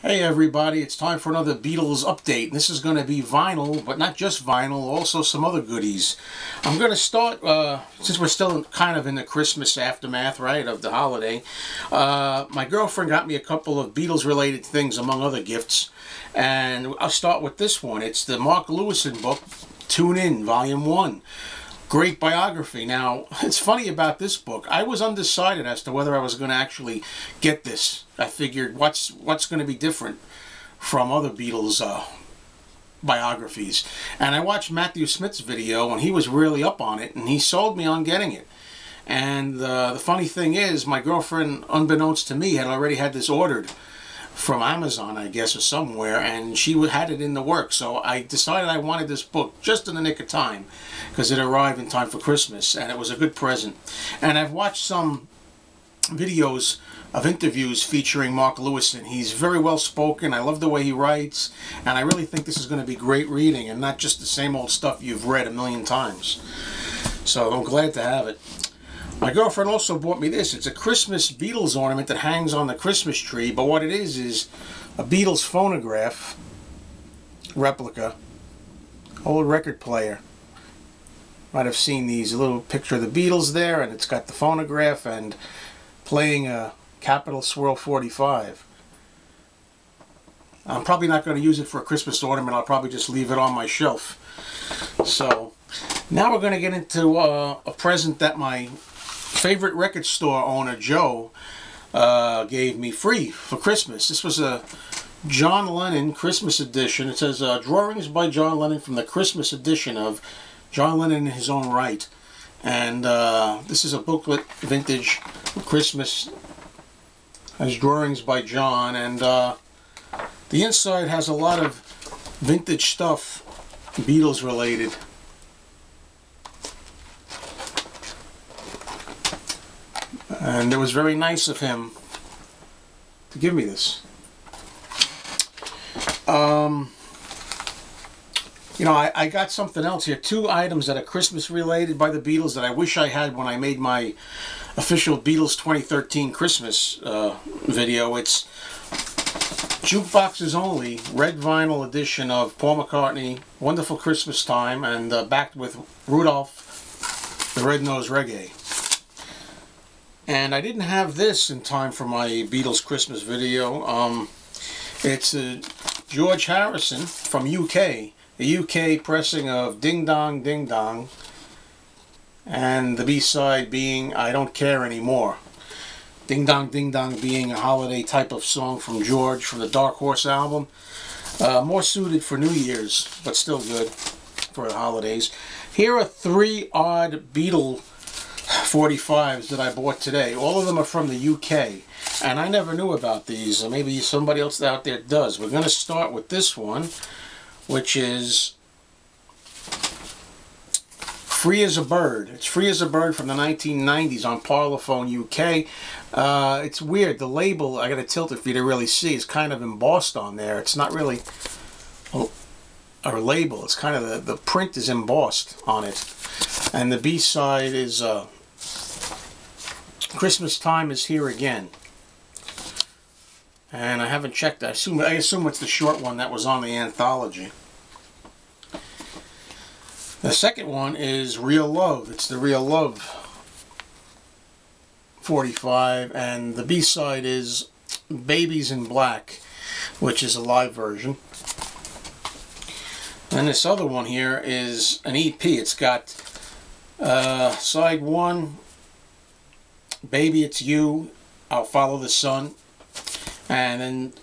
Hey everybody, it's time for another Beatles update. This is going to be vinyl, but not just vinyl, also some other goodies. I'm going to start, since we're still kind of in the Christmas aftermath, right, of the holiday. My girlfriend got me a couple of Beatles related things among other gifts. And I'll start with this one. It's the Mark Lewison book, Tune In, Volume 1. Great biography. Now, it's funny about this book. I was undecided as to whether I was going to actually get this. I figured, what's going to be different from other Beatles biographies? And I watched Matthew Smith's video, and he was really up on it, and he sold me on getting it. And the funny thing is, my girlfriend, unbeknownst to me, had already had this ordered from Amazon, I guess, or somewhere, and she had it in the works. So I decided I wanted this book just in the nick of time because it arrived in time for Christmas, and it was a good present. And I've watched some videos of interviews featuring Mark Lewison. He's very well spoken. I love the way he writes, and I really think this is going to be great reading and not just the same old stuff you've read a million times. So I'm glad to have it. My girlfriend also bought me this. It's a Christmas Beatles ornament that hangs on the Christmas tree, but what it is a Beatles phonograph replica, old record player. Might have seen these, a little picture of the Beatles there, and it's got the phonograph and playing a Capital Swirl 45. I'm probably not going to use it for a Christmas ornament. I'll probably just leave it on my shelf. So now we're going to get into a present that my favorite record store owner, Joe, gave me free for Christmas. This was a John Lennon Christmas edition. It says drawings by John Lennon from the Christmas edition of John Lennon in His Own Right. And this is a booklet, vintage Christmas. Has drawings by John, and the inside has a lot of vintage stuff, Beatles related. And it was very nice of him to give me this. You know, I got something else here. Two items that are Christmas related by the Beatles that I wish I had when I made my official Beatles 2013 Christmas video. It's Jukeboxes Only, red vinyl edition of Paul McCartney, Wonderful Christmas Time, and backed with Rudolph the Red-Nosed Reggae. And I didn't have this in time for my Beatles Christmas video. It's George Harrison from UK, the UK pressing of Ding Dong Ding Dong, and the B-side being I Don't Care Anymore. Ding Dong Ding Dong being a holiday type of song from George from the Dark Horse album. More suited for New Year's, but still good for the holidays. Here are three odd Beatle 45s that I bought today. All of them are from the UK, and I never knew about these, or maybe somebody else out there does. We're going to start with this one, which is Free as a Bird. It's Free as a Bird from the 1990s on Parlophone UK. It's weird. The label, I got to tilt it for you to really see, is kind of embossed on there. It's not really a label. It's kind of the print is embossed on it. And the B-side is Christmas Time Is Here Again. And I haven't checked. I assume it's the short one that was on the anthology. The second one is Real Love. It's the Real Love 45, and the B-side is Babies in Black, which is a live version. And this other one here is an EP. It's got side 1, Baby It's You, I'll Follow the Sun. And then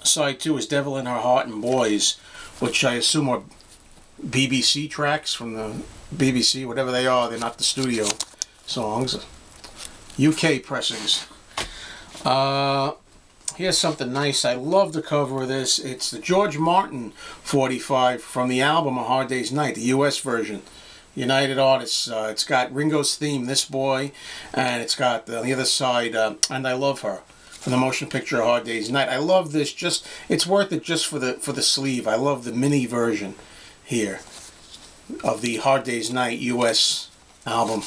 side 2 is Devil in Her Heart and Boys, which I assume are BBC tracks from the BBC, whatever they are. They're not the studio songs. UK pressings. Here's something nice. I love the cover of this. It's the George Martin 45 from the album A Hard Day's Night, the US version. United Artists. It's got Ringo's theme, This Boy, and it's got on the other side, And I Love Her, from the motion picture A Hard Day's Night. I love this. It's worth it just for the sleeve. I love the mini version here of the Hard Day's Night US album.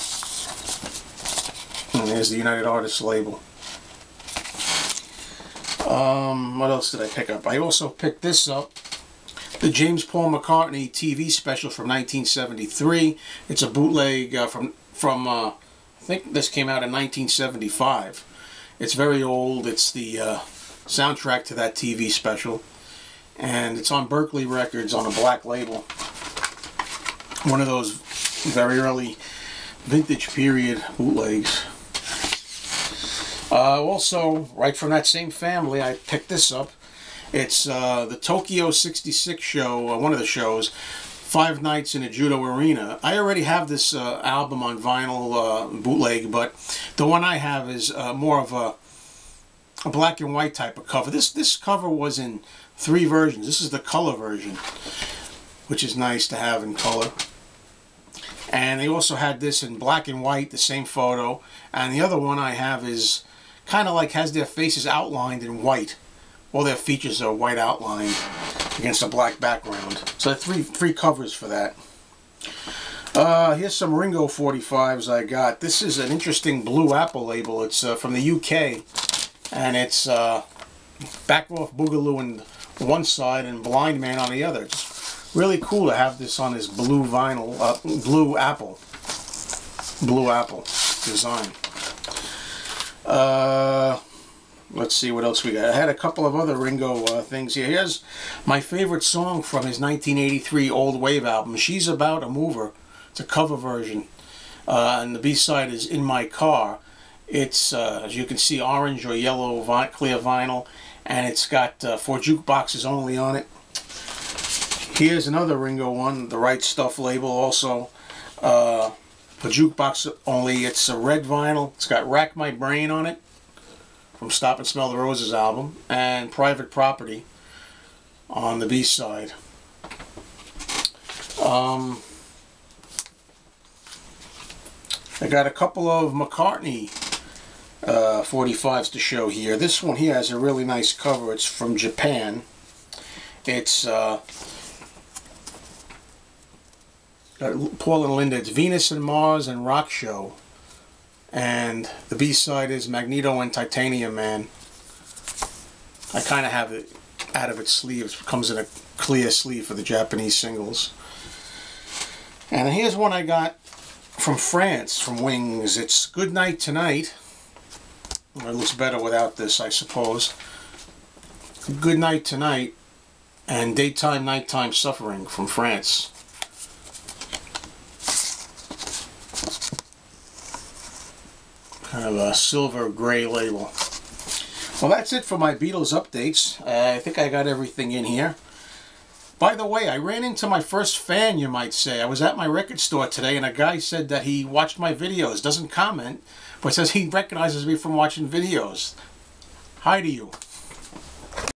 And there's the United Artists label. What else did I pick up? I also picked this up. The James Paul McCartney TV special from 1973. It's a bootleg from I think this came out in 1975. It's very old. It's the soundtrack to that TV special. And it's on Berkeley Records on a black label. One of those very early vintage period bootlegs. Also, right from that same family, I picked this up. It's the Tokyo 66 show, one of the shows, 5 Nights in a Judo Arena. I already have this album on vinyl bootleg, but the one I have is more of a black and white type of cover. This cover was in 3 versions. This is the color version, which is nice to have in color. And they also had this in black and white, the same photo. And the other one I have is kind of like has their faces outlined in white. All their features are white outlined against a black background. So three covers for that. Here's some Ringo 45s I got. This is an interesting Blue Apple label. It's from the UK. And it's Back Off Boogaloo on one side and Blind Man on the other. It's really cool to have this on this blue vinyl, Blue Apple design. Let's see what else we got. I had a couple of other Ringo things here. Here's my favorite song from his 1983 Old Wave album. She's About a Mover. It's a cover version. And the B-side is In My Car. It's, as you can see, orange or yellow clear vinyl. And it's got 4 jukeboxes only on it. Here's another Ringo one, the Right Stuff label also. For jukebox only, it's a red vinyl. It's got Rack My Brain on it, from Stop and Smell the Roses album, and Private Property on the B-side. I got a couple of McCartney 45s to show here. This one here has a really nice cover. It's from Japan. It's Paul and Linda. It's Venus and Mars and Rock Show. And the B-side is Magneto and Titanium Man. I kind of have it out of its sleeves. It comes in a clear sleeve for the Japanese singles. And here's one I got from France, from Wings. It's Good Night Tonight. It looks better without this, I suppose. Good Night Tonight and Daytime, Nighttime Suffering from France. Kind of a silver gray label. Well, that's it for my Beatles updates. I think I got everything in here. By the way, I ran into my first fan, you might say. I was at my record store today and a guy said that he watched my videos, doesn't comment, but says he recognizes me from watching videos. Hi to you.